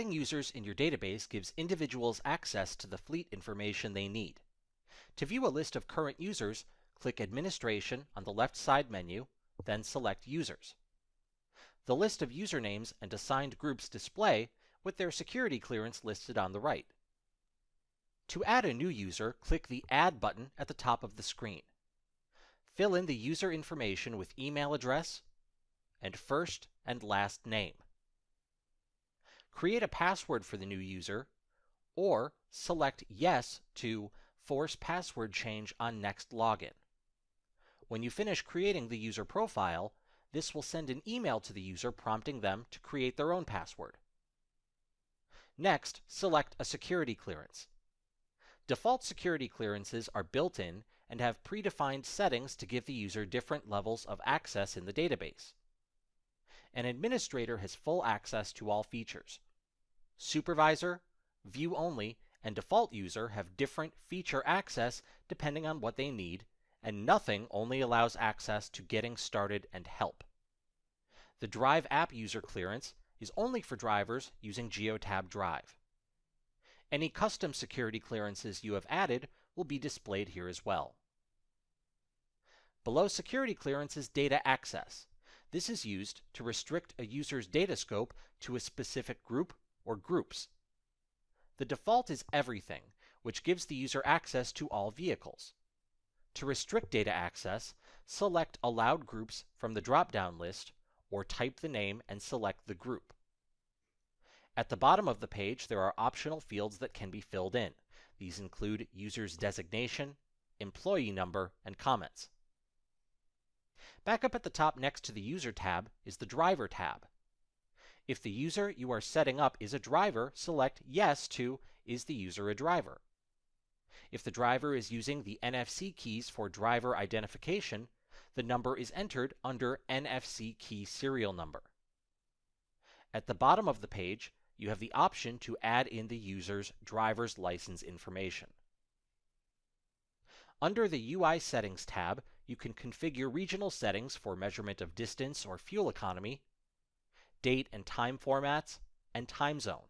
Adding users in your database gives individuals access to the fleet information they need. To view a list of current users, click Administration on the left side menu, then select Users. The list of usernames and assigned groups display with their security clearance listed on the right. To add a new user, click the Add button at the top of the screen. Fill in the user information with email address and first and last name. Create a password for the new user, or select Yes to force password change on next login. When you finish creating the user profile, this will send an email to the user prompting them to create their own password. Next, select a security clearance. Default security clearances are built in and have predefined settings to give the user different levels of access in the database. An administrator has full access to all features. Supervisor, View Only, and Default User have different feature access depending on what they need, and Nothing only allows access to Getting Started and Help. The Drive App User Clearance is only for drivers using GeoTab Drive. Any custom security clearances you have added will be displayed here as well. Below Security Clearance is Data Access. This is used to restrict a user's data scope to a specific group or groups. The default is Everything, which gives the user access to all vehicles. To restrict data access, select Allowed Groups from the drop-down list, or type the name and select the group. At the bottom of the page, there are optional fields that can be filled in. These include user's designation, employee number, and comments. Back up at the top next to the User tab is the Driver tab. If the user you are setting up is a driver, select Yes to Is the user a driver? If the driver is using the NFC keys for driver identification, the number is entered under NFC key serial number. At the bottom of the page, you have the option to add in the user's driver's license information. Under the UI Settings tab, you can configure regional settings for measurement of distance or fuel economy, date and time formats, and time zone.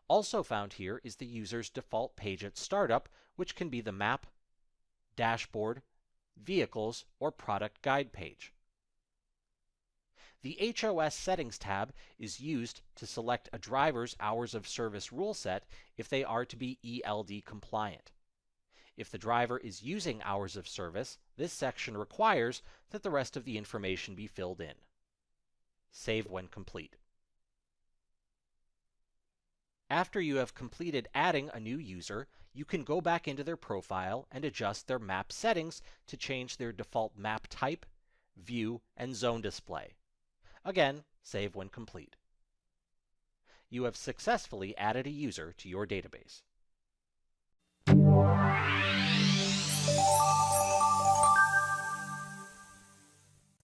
Also found here is the user's default page at startup, which can be the map, dashboard, vehicles, or product guide page. The HOS Settings tab is used to select a driver's hours of service rule set if they are to be ELD compliant. If the driver is using hours of service, this section requires that the rest of the information be filled in. Save when complete. After you have completed adding a new user, you can go back into their profile and adjust their map settings to change their default map type, view, and zone display. Again, save when complete. You have successfully added a user to your database.